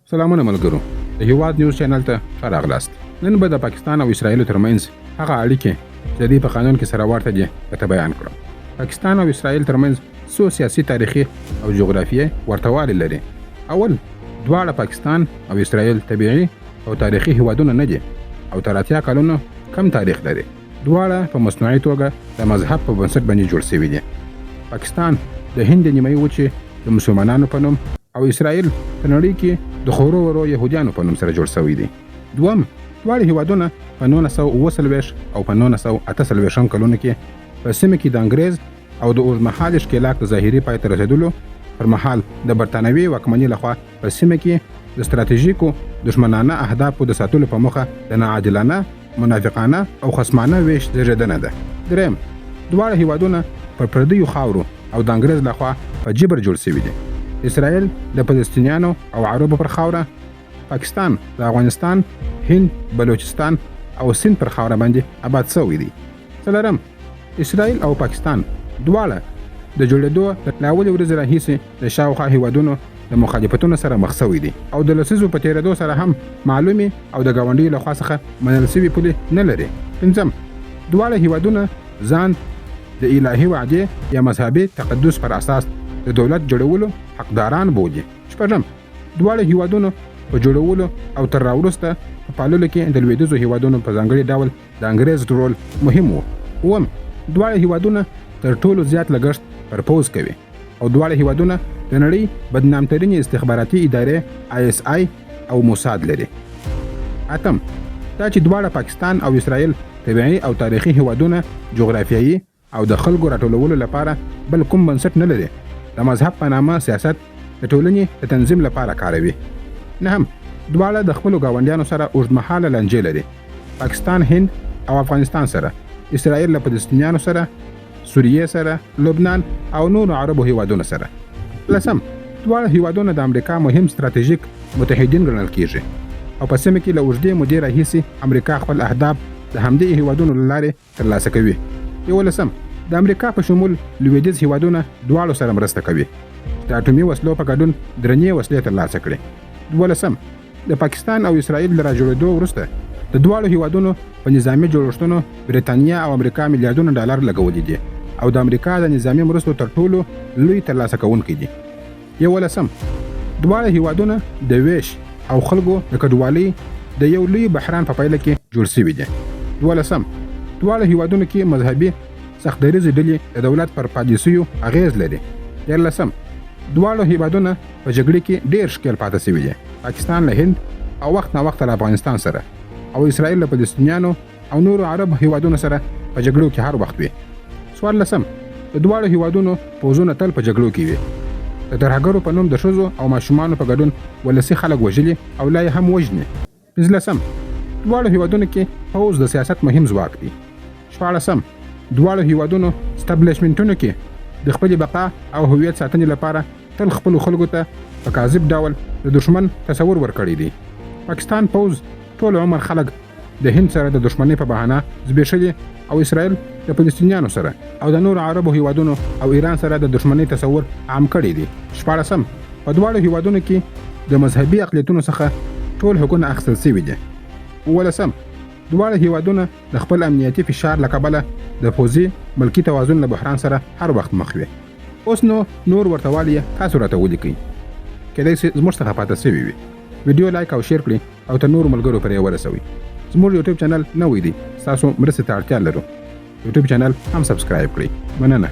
سلامونه ملګرو، د هیواد نیوز چینل ته ښه راغلاست. نن به د پاکستان او اسرایل ترمنځ هغه اړیکې چې د دې په قانون کې سره ورته دي درته بیان کړم. پاکستان او اسرایل ترمنځ څو سیاسي، تاریخي او جغرافیایي ورتهوالی لري. اول، دواړه پاکستان او اسرایل طبیعي او تاریخي هیوادونه نه دي او تر 80 کلونو کم تاریخ لري. دواړه په مصنوعي توګه د مذهب په بنسټ باندې جوړ شوي دي. پاکستان د هند نیمه وچې د مسلمانانو په نوم او اسرایل په نړۍ کې د خورو ورو يهودانو په نوم سره جوړ شوی دی. دوم، دواړه هیوادونه په 1947 او په 1948 کلونو کې په سیمه کې د انګریز او د اوږدمهاله ښکېلاک د ظاهري پای ته رسېدلو پر مهال د برتانوي واکمنۍ لخوا په سیمه کې د ستراتیژیکو دښمنانه اهدافو د ساتلو په موخه د ناعادلانه، منافقانه او خصمانه ویش زېږېدنه ده. دریم، دواړه هیوادونه پر پردیو خاورو او د انګریز لخوا په جبر جوړ شوي دي. اسرائیل د فلسطینیانو او عربو پر خاوره، پاکستان د افغانستان، هند، بلوچستان او سند پر خاوره باندې آباد شوی دی. څلورم، اسرائیل او پاکستان دواړه د جوړېدو د اولې ورځې راهیسې د شاوخوا هیوادونو د مخالفتونو سره مخ شوي دي او د لسیزو په تېرېدو سره هم معلومې او د ګاونډیو له خوا څخه منل شوي پولې نه لري. پنځم، دواړه هیوادونه ځان د الهي وعدې یا مذهبي تقدس پر اساس د دولت جوړولو حقداران بولي. شپږم، دواړه هیوادونو په جوړولو او تر راوروسته په پاللو کې د لویدیځو هیوادونو په ځانګړي ډول د انګریز رول مهم و. اووم، دواړه هیوادونه تر ټولو زیات لګښت پر پوځ کوي او دواړه هیوادونه د نړۍ بدنامترینې استخباراتي ادارې ISI او موساد لري. اتم، دا چې دواړه پاکستان او اسرائیل طبیعي او تاریخي هیوادونه جغرافیایي او د خلکو راټولولو لپاره بل کوم بنسټ نه لري. د مذهب په نامه سیاست د ټولنې د تنظیم لپاره کاروي. نهم، دواړه د خپلو ګاونډیانو سره اوږدمهاله لانجې لري. پاکستان هند او افغانستان سره، اسرائیل له فلسطینیانو سره، سوریې سره، لبنان او نورو عربو هیوادونو سره. لسم، دواړه هیوادونه د امریکا مهم ستراتیژیک متحدین ګڼل کیږي او په سیمه کې له اوږدې مودې راهیسې امریکا خپل اهداف د همدې هیوادونو له لارې ترلاسه کوي. یولسم، د امریکا په شمول لویدیځ هیوادونه دواړو سره مرسته کوي د اټومي وسلو په ګډون درنې وسلې ترلاسه کړي. دولسم، د پاکستان او اسرائیل له راجوړېدو وروسته د دواړو هیوادونو په نظامي جوړښتونو برېټانیا او امریکا میلیارډونه ډالر لګولي دي او د امریکا د نظامي مرستو تر ټولو لوی ترلاسه کوونکي دي. یولسم، دواړه هیوادونه د ویش او خلکو د کډوالۍ د یو لوی بحران په پایله کې جوړ شوي دي. دولسم، دواړه هیوادونو کې مذهبي سختدریځې ډلې د دولت پر پالیسیو اغیز لري. دیارلسم، دواړه هیوادونه په جګړې کې ډېر ښکېل پاتې شوي دي. پاکستان له هند او وخت نا وخت له افغانستان سره او اسرائیل له فلسطینیانو او نورو عرب هیوادونو سره په جګړو کې هر وخت وي. څوارلسم، د دواړو هیوادونو پوځونه تل په جګړو کې وي. د ترهګرو په نوم د ښځو او ماشومانو په ګډون ولسي خلک وژلي او لا یې هم وژني. پنځلسم، دواړو هیوادونو کې پوځ د سیاست مهم ځواک دی. شپاړسم، دواړو هیوادونو سټابلیشمنټونو کې د خپلې بقا او هویت ساتنې لپاره تل خپلو خلکو ته په کاذب ډول د دښمن تصور ورکړی دی. پاکستان پوځ ټول عمر خلک د هند سره د دښمنۍ په بهانه زبېښلي او اسرائیل د فلسطینیانو سره او د نورو عربو هیوادونو او ایران سره د دښمنۍ تصور عام کړی دی. شپاړسم، په دواړو هیوادونو کې د مذهبي اقلیتونو څخه ټول حقونه اخیستل شوي دي. اوولسم، دواړه هیوادونه د خپل امنیتي فشار له کبله د پوځي ملکي توازن له بحران سره هر وخت مخ وي. اوس نو نور ورتهوالی تاسو راته ولیکئ. کېدای شي زموږ څخه پاتې شوي وي. ویډیو لایک او شیر کړئ او تر نورو ملګرو پرې ورسوئ. زموږ یوټیوب چینل نوی دی، ستاسو مرستې ته اړتیا لرو. یوټیوب چینل هم سبسکرایب کړئ. مننه.